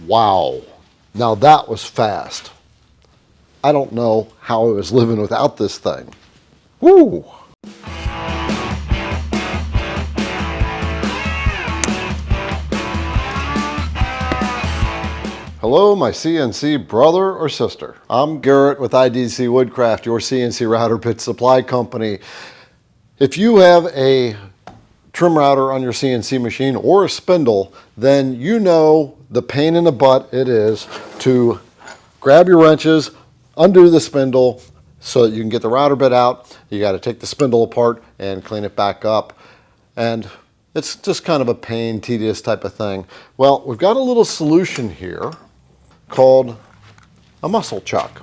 Wow, now that was fast. I don't know how I was living without this thing. Woo! Hello, my CNC brother or sister. I'm Garrett with idcwoodcraft, your CNC router bit supply company. If you have a trim router on your CNC machine or a spindle, then you know the pain in the butt it is to grab your wrenches, undo the spindle so that you can get the router bit out. You got to take the spindle apart and clean it back up. And it's just kind of a pain, tedious type of thing. Well, we've got a little solution here called a Musclechuck,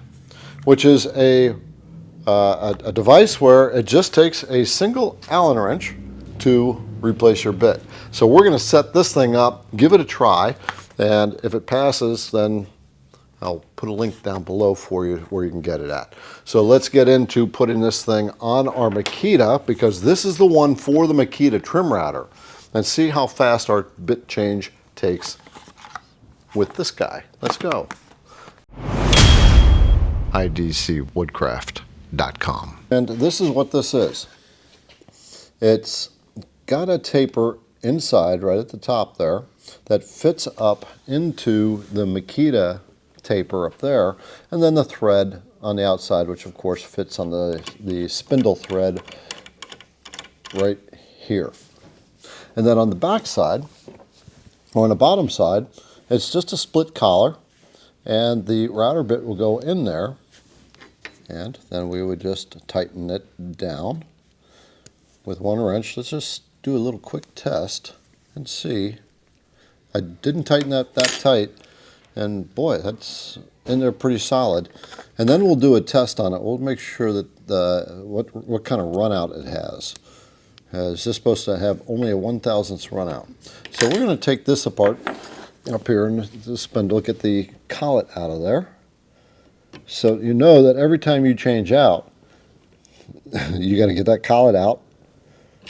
which is a device where it just takes a single Allen wrench to replace your bit. So we're going to set this thing up, give it a try, and if it passes, then I'll put a link down below for you where you can get it at. So let's get into putting this thing on our Makita, because this is the one for the Makita trim router, and see how fast our bit change takes with this guy. Let's go. idcwoodcraft.com. And this is what this is. It's got a taper inside right at the top there that fits up into the Makita taper up there, and then the thread on the outside, which of course fits on the spindle thread right here. And then on the back side, or on the bottom side, it's just a split collar, and the router bit will go in there, and then we would just tighten it down with one wrench. Let's just do a little quick test and see. I didn't tighten that tight, and boy, that's in there pretty solid. And then we'll do a test on it. We'll make sure that what kind of runout it has. Is this supposed to have only a 1/1000th runout? So we're going to take this apart up here in the spindle, get the collet out of there. So you know that every time you change out, you got to get that collet out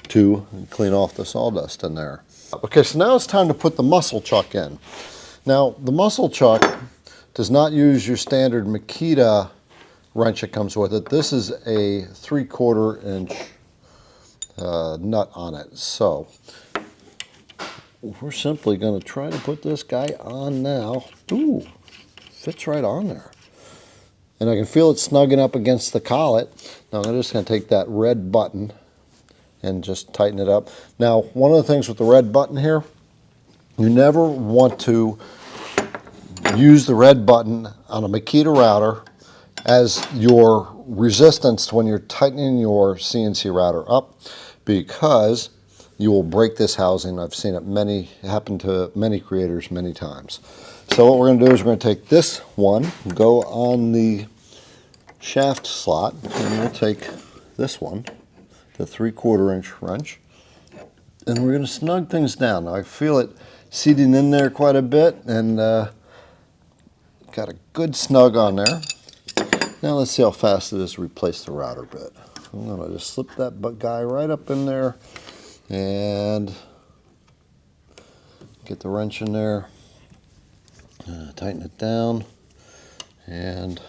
to clean off the sawdust in there. Okay, so now it's time to put the Musclechuck in. Now, the Musclechuck does not use your standard Makita wrench that comes with it. This is a 3/4 inch nut on it. So we're simply going to try to put this guy on now. Ooh, fits right on there. And I can feel it snugging up against the collet. Now I'm just going to take that red button and just tighten it up. Now, one of the things with the red button here, you never want to use the red button on a Makita router as your resistance when you're tightening your CNC router up, because you will break this housing. I've seen it happen to many creators many times. So what we're going to do is we're going to take this one, go on the shaft slot, and we'll take this one, the 3/4 inch wrench, and we're going to snug things down. Now I feel it seating in there quite a bit, and got a good snug on there. Now let's see how fast it is to replace the router bit. I'm going to just slip that guy right up in there and get the wrench in there, tighten it down, and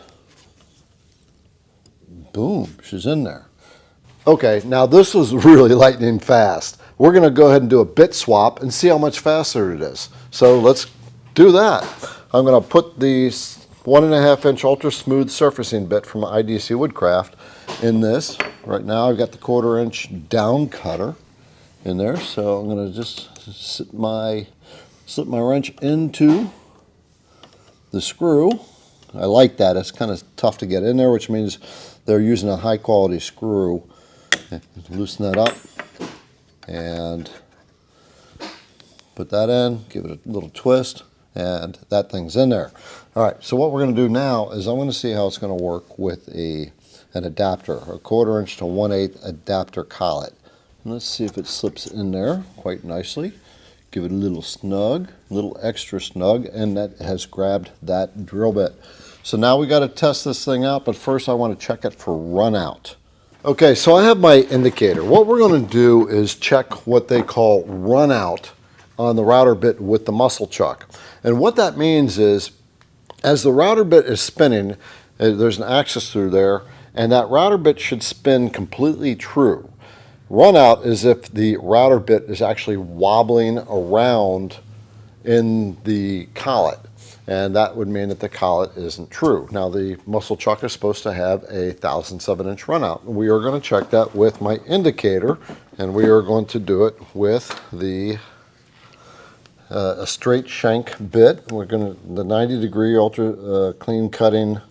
boom, she's in there. Okay, now this was really lightning fast. We're going to go ahead and do a bit swap and see how much faster it is. So let's do that. I'm going to put the 1.5 inch ultra smooth surfacing bit from IDC Woodcraft in this. Right now I've got the 1/4 inch down cutter in there, so I'm going to just slip my wrench into the screw. I like that. It's kind of tough to get in there, which means they're using a high quality screw. Loosen that up and put that in, give it a little twist, and that thing's in there. All right, so what we're going to do now is I'm going to see how it's going to work with an adapter, a 1/4 inch to 1/8 adapter collet. And let's see if it slips in there quite nicely. Give it a little snug, a little extra snug, and that has grabbed that drill bit. So now we got to test this thing out, but first I want to check it for runout. Okay, so I have my indicator. What we're going to do is check what they call runout on the router bit with the Musclechuck. And what that means is, as the router bit is spinning, there's an axis through there, and that router bit should spin completely true. Runout is if the router bit is actually wobbling around in the collet, and that would mean that the collet isn't true. Now, the Musclechuck is supposed to have a 1/1000 of an inch runout. We are going to check that with my indicator, and we are going to do it with the a straight shank bit. We're going to the 90-degree ultra clean cutting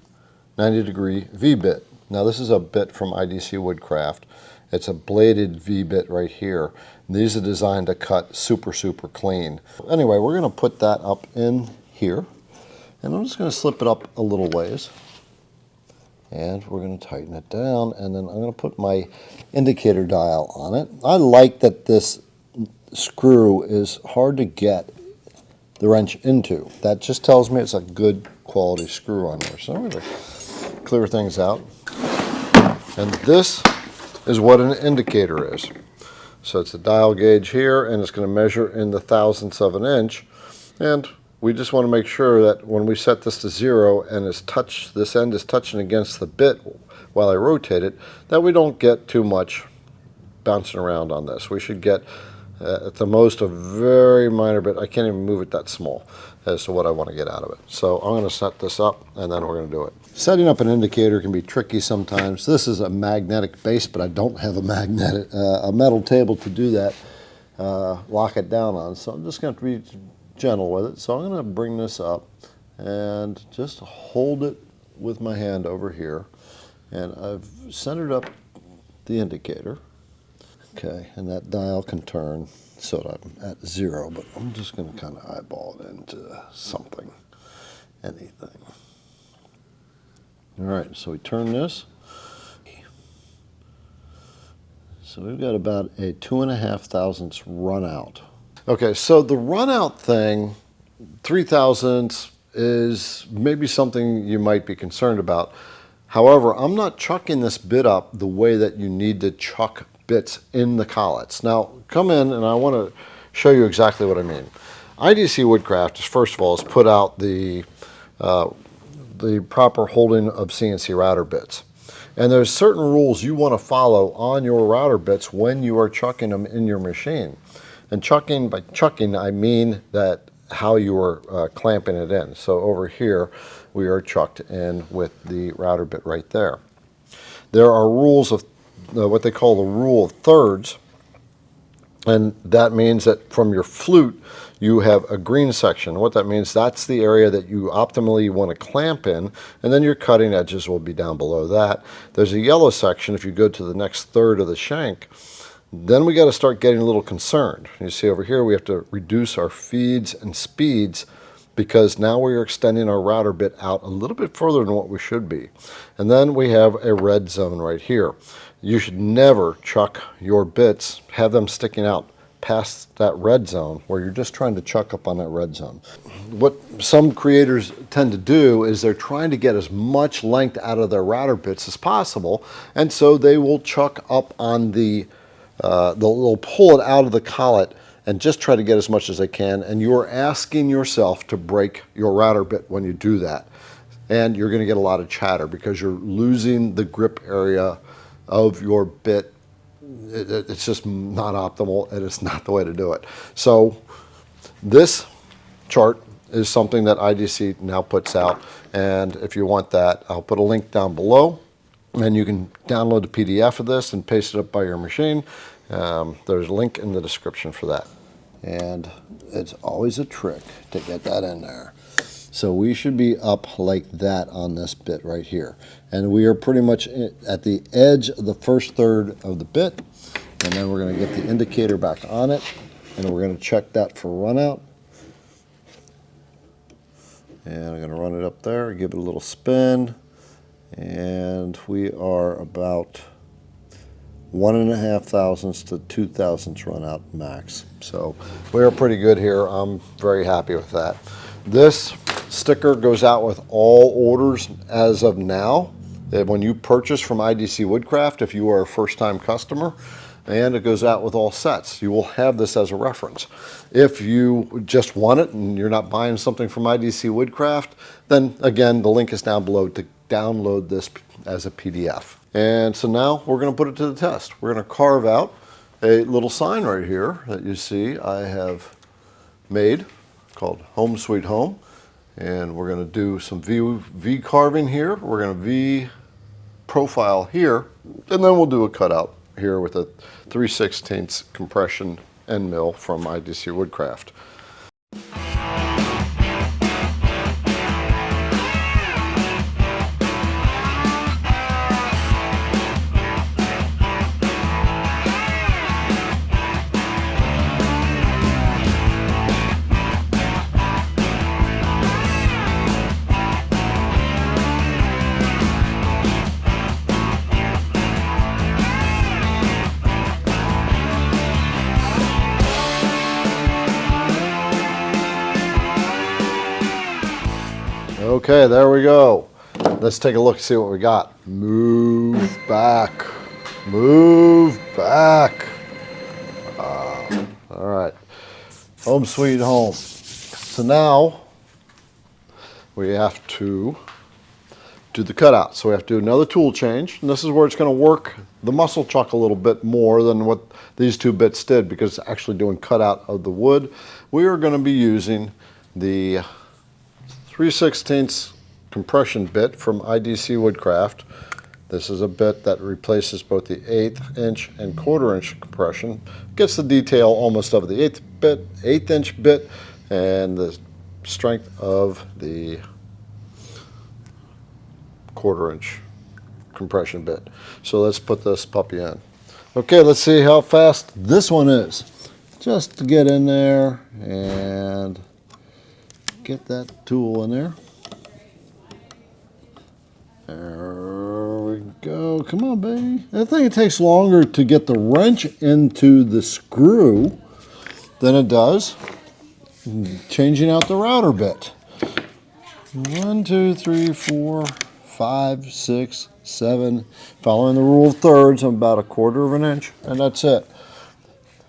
90-degree V bit. Now, this is a bit from IDC Woodcraft. It's a bladed V bit right here. These are designed to cut super clean. Anyway, we're going to put that up in here, and I'm just going to slip it up a little ways, and we're going to tighten it down, and then I'm going to put my indicator dial on it. I like that this screw is hard to get the wrench into. That just tells me it's a good quality screw on there. So I'm going to clear things out, and this is what an indicator is. So it's a dial gauge here, and it's going to measure in the 1/1000 of an inch, and we just want to make sure that when we set this to 0 and this end is touching against the bit while I rotate it, that we don't get too much bouncing around on this. We should get at the most a very minor bit. I can't even move it that small as to what I want to get out of it. So I'm going to set this up, and then we're going to do it. Setting up an indicator can be tricky sometimes. This is a magnetic base, but I don't have a metal table to do that, lock it down on. So I'm just going to be gentle with it. So I'm going to bring this up and just hold it with my hand over here. And I've centered up the indicator. Okay, and that dial can turn so that I'm at 0, but I'm just going to kind of eyeball it into something, anything. All right, so we turn this. So we've got about a 2.5 run out. Okay, so the run out thing, 3/1000 is maybe something you might be concerned about. However, I'm not chucking this bit up the way that you need to chuck bits in the collets. Now, come in, and I want to show you exactly what I mean. IDC Woodcraft, first of all, has put out the proper holding of CNC router bits. And there's certain rules you want to follow on your router bits when you are chucking them in your machine. And chucking, by chucking, I mean that how you are clamping it in. So over here, we are chucked in with the router bit right there. There are rules of what they call the rule of thirds, and that means that from your flute you have a green section. What that means, that's the area that you optimally want to clamp in, and then your cutting edges will be down below that. There's a yellow section if you go to the next third of the shank. Then we got to start getting a little concerned. You see over here we have to reduce our feeds and speeds, because now we are extending our router bit out a little bit further than what we should be. And then we have a red zone right here. You should never chuck your bits, have them sticking out past that red zone where you're just trying to chuck up on that red zone. What some creators tend to do is they're trying to get as much length out of their router bits as possible, and so they will chuck up on they'll pull it out of the collet and just try to get as much as they can, and you're asking yourself to break your router bit when you do that. And you're going to get a lot of chatter because you're losing the grip area of your bit. It's just not optimal, and it's not the way to do it. So this chart is something that IDC now puts out, and if you want that, I'll put a link down below, and you can download the PDF of this and paste it up by your machine. There's a link in the description for that. And it's always a trick to get that in there. So we should be up like that on this bit right here. And we are pretty much at the edge of the first third of the bit. And then we're going to get the indicator back on it, and we're going to check that for run out. And I'm going to run it up there, give it a little spin. And we are about 1.5 to 2 run out max. So we are pretty good here. I'm very happy with that. This sticker goes out with all orders as of now. When you purchase from IDC Woodcraft, if you are a first-time customer, and it goes out with all sets. You will have this as a reference. If you just want it and you're not buying something from IDC Woodcraft, then again, the link is down below to download this as a PDF. And so now we're going to put it to the test. We're going to carve out a little sign right here that you see I have made called Home Sweet Home. And we're going to do some V carving here. We're going to V profile here, and then we'll do a cutout here with a 3/16 compression end mill from IDC Woodcraft. Okay, there we go. Let's take a look and see what we got. Move back. Move back. All right. Home sweet home. So now we have to do the cutout. So we have to do another tool change. And this is where it's going to work the Musclechuck a little bit more than what these two bits did, because it's actually doing cutout of the wood. We are going to be using the 3/16 compression bit from IDC Woodcraft. This is a bit that replaces both the 1/8 inch and 1/4 inch compression. Gets the detail almost of the 1/8 inch bit and the strength of the 1/4 inch compression bit. So let's put this puppy in. Okay, let's see how fast this one is. Just to get in there and get that tool in there. There we go. Come on, baby. I think it takes longer to get the wrench into the screw than it does changing out the router bit. 1, 2, 3, 4, 5, 6, 7. Following the rule of thirds, I'm about 1/4 of an inch, and that's it.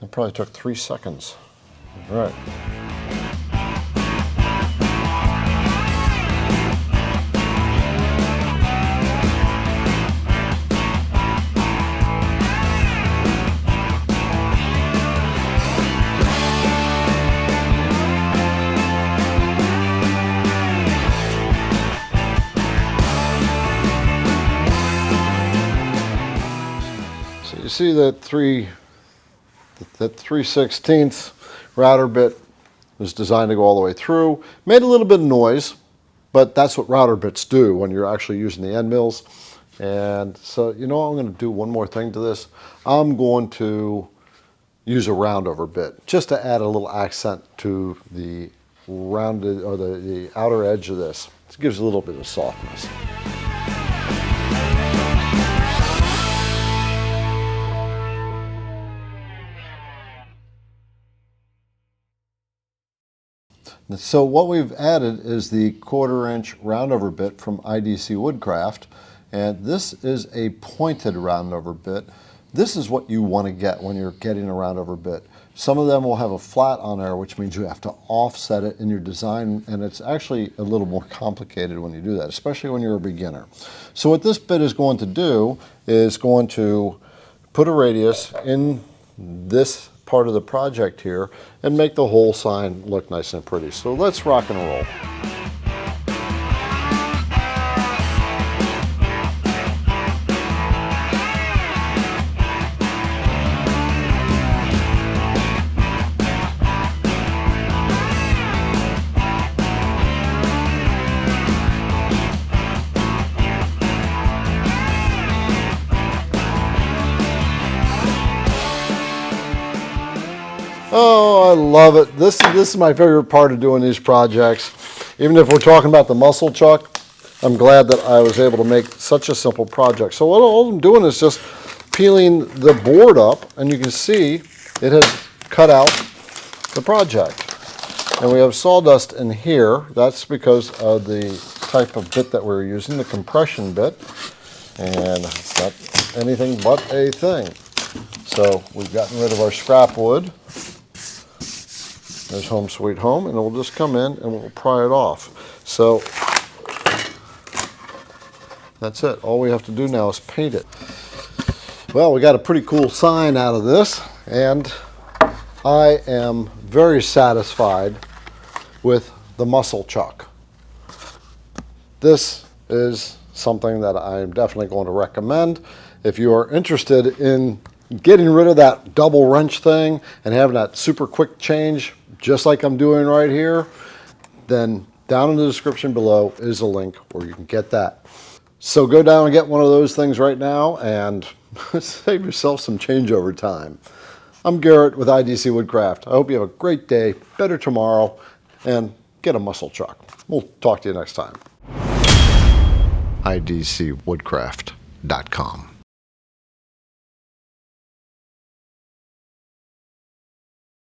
It probably took 3 seconds. All right. You see that 3/16 router bit was designed to go all the way through. Made a little bit of noise, but that's what router bits do when you're actually using the end mills. And so, you know what, I'm going to do one more thing to this. I'm going to use a round over bit just to add a little accent to the rounded or the outer edge of this. It gives a little bit of softness. So what we've added is the 1/4 inch roundover bit from IDC Woodcraft, and this is a pointed roundover bit. This is what you want to get when you're getting a roundover bit. Some of them will have a flat on there, which means you have to offset it in your design, and it's actually a little more complicated when you do that, especially when you're a beginner. So what this bit is going to do is going to put a radius in this part of the project here and make the whole sign look nice and pretty. So let's rock and roll. Oh, I love it. This is my favorite part of doing these projects. Even if we're talking about the Musclechuck, I'm glad that I was able to make such a simple project. So all I'm doing is just peeling the board up, and you can see it has cut out the project. And we have sawdust in here. That's because of the type of bit that we're using, the compression bit. And it's not anything but a thing. So we've gotten rid of our scrap wood. There's home sweet home, and we'll just come in and we'll pry it off. So that's it. All we have to do now is paint it. Well, we got a pretty cool sign out of this, and I am very satisfied with the Musclechuck. This is something that I'm definitely going to recommend. If you are interested in getting rid of that double wrench thing and having that super quick change, just like I'm doing right here, then down in the description below is a link where you can get that. So go down and get one of those things right now and save yourself some changeover time. I'm Garrett with IDC Woodcraft. I hope you have a great day, better tomorrow, and get a Musclechuck. We'll talk to you next time. idcwoodcraft.com